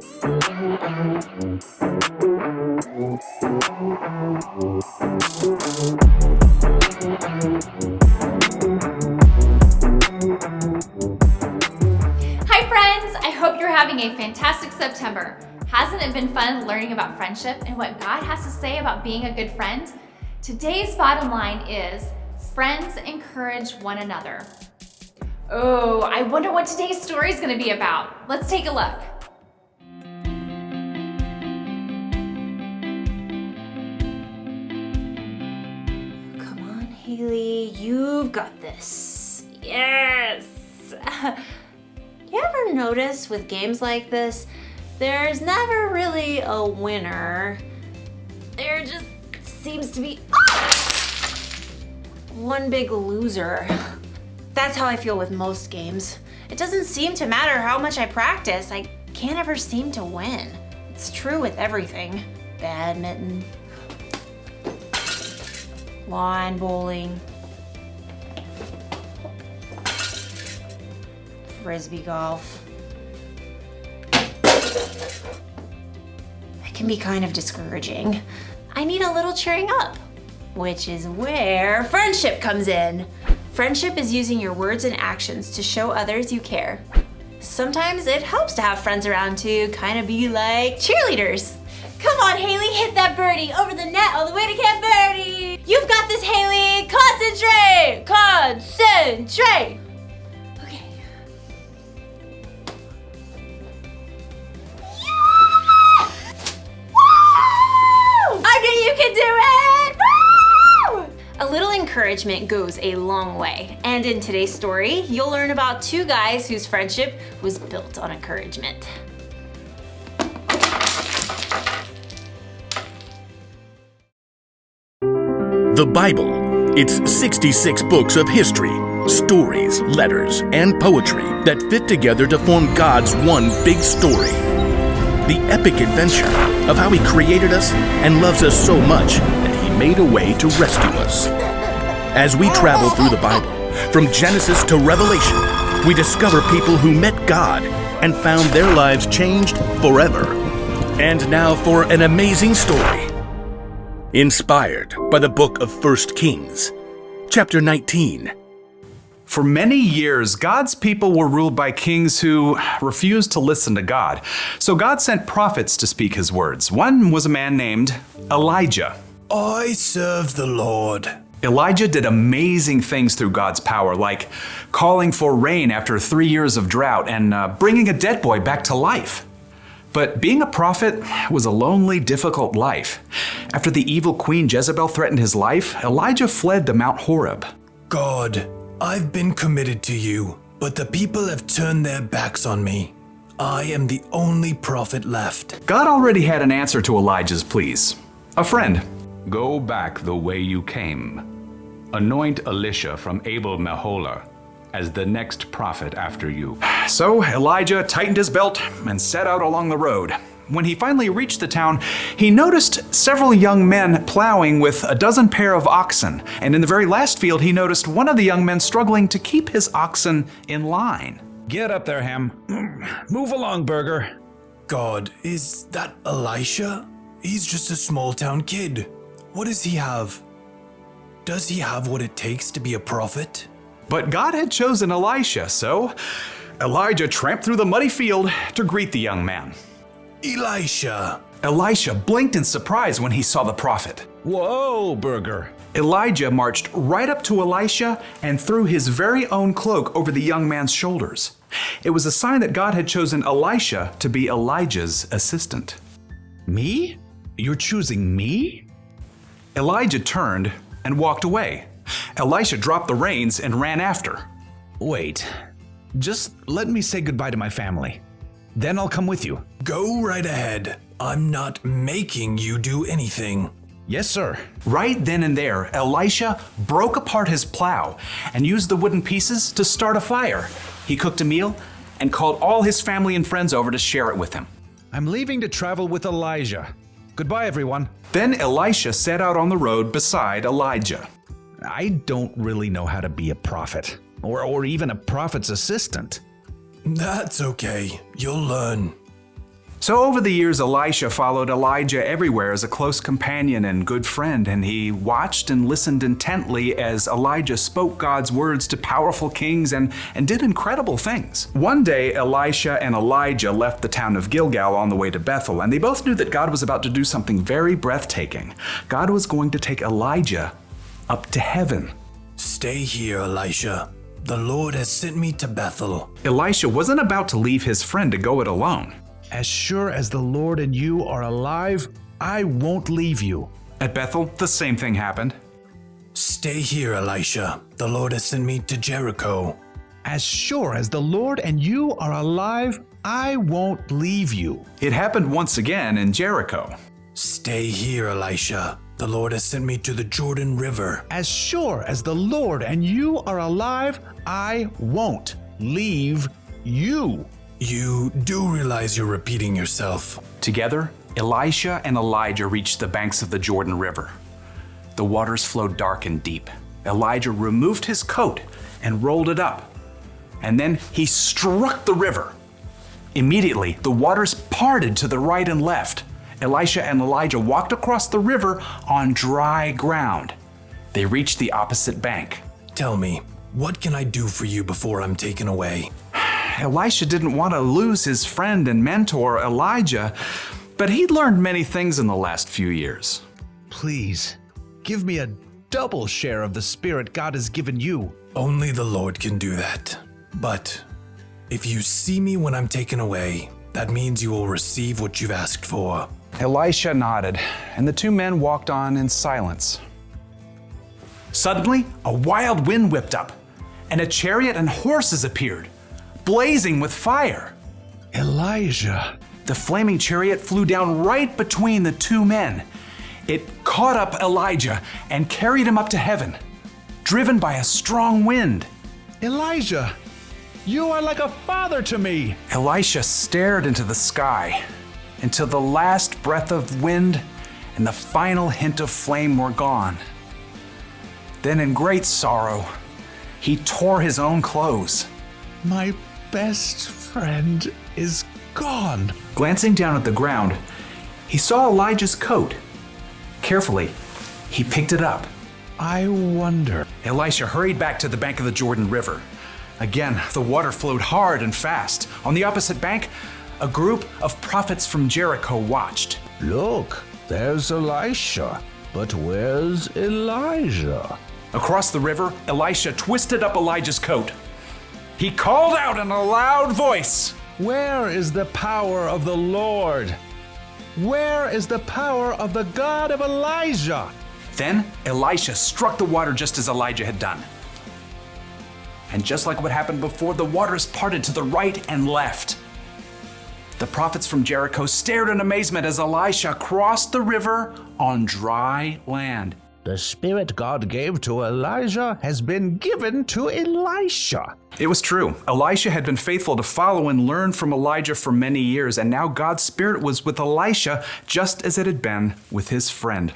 Hi friends, I hope you're having a fantastic September. Hasn't it been fun learning about friendship and what God has to say about being a good friend? Today's bottom line is, friends encourage one another. Oh, I wonder what today's story is going to be about. Let's take a look. Come on, Haley, you've got this. Yes! You ever notice with games like this, there's never really a winner. There just seems to be one big loser. That's how I feel with most games. It doesn't seem to matter how much I practice, I can't ever seem to win. It's true with everything. Badminton, lawn bowling, frisbee golf. It can be kind of discouraging. I need a little cheering up, which is where friendship comes in. Friendship is using your words and actions to show others you care. Sometimes it helps to have friends around to kind of be like cheerleaders. Come on, Haley, hit that birdie over the net all the way to Camp Birdie. You've got this, Haley. Concentrate. Concentrate. Okay. Yeah! Woo! I knew you could do it. Woo! A little encouragement goes a long way. And in today's story, you'll learn about two guys whose friendship was built on encouragement. The Bible. It's 66 books of history, stories, letters, and poetry that fit together to form God's one big story. The epic adventure of how He created us and loves us so much that He made a way to rescue us. As we travel through the Bible, from Genesis to Revelation, we discover people who met God and found their lives changed forever. And now for an amazing story. Inspired by the book of 1 Kings, chapter 19. For many years, God's people were ruled by kings who refused to listen to God. So God sent prophets to speak His words. One was a man named Elijah. I serve the Lord. Elijah did amazing things through God's power, like calling for rain after 3 years of drought and bringing a dead boy back to life. But being a prophet was a lonely, difficult life. After the evil queen Jezebel threatened his life, Elijah fled to Mount Horeb. God, I've been committed to you, but the people have turned their backs on me. I am the only prophet left. God already had an answer to Elijah's pleas. A friend. Go back the way you came. Anoint Elisha from Abel-Meholah as the next prophet after you. So Elijah tightened his belt and set out along the road. When he finally reached the town, he noticed several young men plowing with a dozen pair of oxen. And in the very last field, he noticed one of the young men struggling to keep his oxen in line. Get up there, Ham. Move along, Burger. God, is that Elisha? He's just a small town kid. What does he have? Does he have what it takes to be a prophet? But God had chosen Elisha, so Elijah tramped through the muddy field to greet the young man. Elisha. Elisha blinked in surprise when he saw the prophet. Whoa, Burger. Elijah marched right up to Elisha and threw his very own cloak over the young man's shoulders. It was a sign that God had chosen Elisha to be Elijah's assistant. Me? You're choosing me? Elijah turned and walked away. Elisha dropped the reins and ran after. Wait, just let me say goodbye to my family. Then I'll come with you. Go right ahead. I'm not making you do anything. Yes, sir. Right then and there, Elisha broke apart his plow and used the wooden pieces to start a fire. He cooked a meal and called all his family and friends over to share it with him. I'm leaving to travel with Elijah. Goodbye, everyone. Then Elisha set out on the road beside Elijah. I don't really know how to be a prophet, or even a prophet's assistant. That's okay. You'll learn. So over the years, Elisha followed Elijah everywhere as a close companion and good friend, and he watched and listened intently as Elijah spoke God's words to powerful kings and did incredible things. One day, Elisha and Elijah left the town of Gilgal on the way to Bethel, and they both knew that God was about to do something very breathtaking. God was going to take Elijah up to heaven. Stay here, Elisha. The Lord has sent me to Bethel. Elisha wasn't about to leave his friend to go it alone. As sure as the Lord and you are alive, I won't leave you. At Bethel, the same thing happened. Stay here, Elisha. The Lord has sent me to Jericho. As sure as the Lord and you are alive, I won't leave you. It happened once again in Jericho. Stay here, Elisha. The Lord has sent me to the Jordan River. As sure as the Lord and you are alive, I won't leave you. You do realize you're repeating yourself. Together, Elisha and Elijah reached the banks of the Jordan River. The waters flowed dark and deep. Elijah removed his coat and rolled it up. And then he struck the river. Immediately, the waters parted to the right and left. Elisha and Elijah walked across the river on dry ground. They reached the opposite bank. Tell me, what can I do for you before I'm taken away? Elisha didn't want to lose his friend and mentor, Elijah, but he'd learned many things in the last few years. Please, give me a double share of the Spirit God has given you. Only the Lord can do that. But if you see me when I'm taken away, that means you will receive what you've asked for. Elisha nodded, and the two men walked on in silence. Suddenly, a wild wind whipped up, and a chariot and horses appeared, blazing with fire. Elijah. The flaming chariot flew down right between the two men. It caught up Elijah and carried him up to heaven, driven by a strong wind. Elijah, you are like a father to me. Elisha stared into the sky until the last breath of wind and the final hint of flame were gone. Then in great sorrow, he tore his own clothes. My best friend is gone. Glancing down at the ground, he saw Elijah's coat. Carefully, he picked it up. I wonder. Elisha hurried back to the bank of the Jordan River. Again, the water flowed hard and fast. On the opposite bank, a group of prophets from Jericho watched. Look, there's Elisha. But where's Elijah? Across the river, Elisha twisted up Elijah's coat. He called out in a loud voice, Where is the power of the Lord? Where is the power of the God of Elijah? Then Elisha struck the water just as Elijah had done. And just like what happened before, the waters parted to the right and left. The prophets from Jericho stared in amazement as Elisha crossed the river on dry land. The Spirit God gave to Elijah has been given to Elisha. It was true. Elisha had been faithful to follow and learn from Elijah for many years, and now God's Spirit was with Elisha just as it had been with his friend.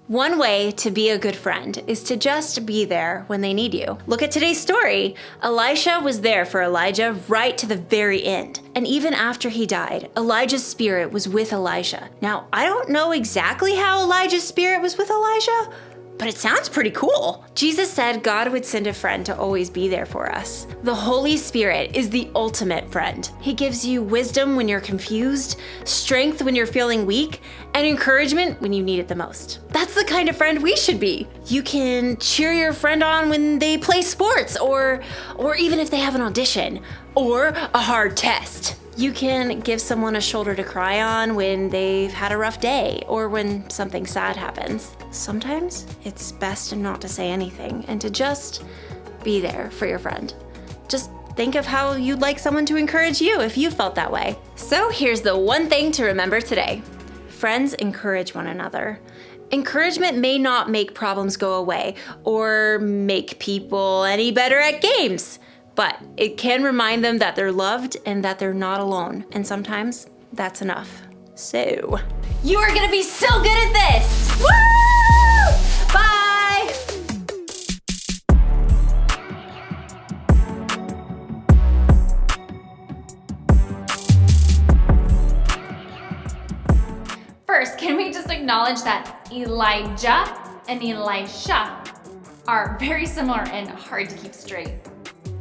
One way to be a good friend is to just be there when they need you. Look at today's story. Elisha was there for Elijah right to the very end. And even after he died, Elijah's spirit was with Elisha. Now, I don't know exactly how Elijah's spirit was with Elijah, but it sounds pretty cool. Jesus said God would send a friend to always be there for us. The Holy Spirit is the ultimate friend. He gives you wisdom when you're confused, strength when you're feeling weak, and encouragement when you need it the most. That's the kind of friend we should be. You can cheer your friend on when they play sports, or even if they have an audition, or a hard test. You can give someone a shoulder to cry on when they've had a rough day or when something sad happens. Sometimes it's best not to say anything and to just be there for your friend. Just think of how you'd like someone to encourage you if you felt that way. So here's the one thing to remember today. Friends encourage one another. Encouragement may not make problems go away or make people any better at games, but it can remind them that they're loved and that they're not alone. And sometimes that's enough. So, you are gonna be so good at this! Woo! Bye! first, can we just acknowledge that Elijah and Elisha are very similar and hard to keep straight?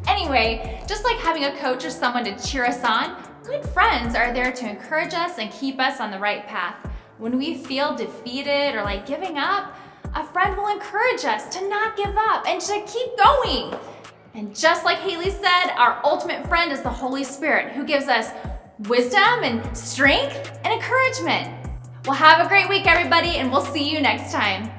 Anyway, just like having a coach or someone to cheer us on, good friends are there to encourage us and keep us on the right path. When we feel defeated or like giving up, a friend will encourage us to not give up and to keep going. And just like Haley said, our ultimate friend is the Holy Spirit, who gives us wisdom and strength and encouragement. Well, have a great week, everybody, and we'll see you next time.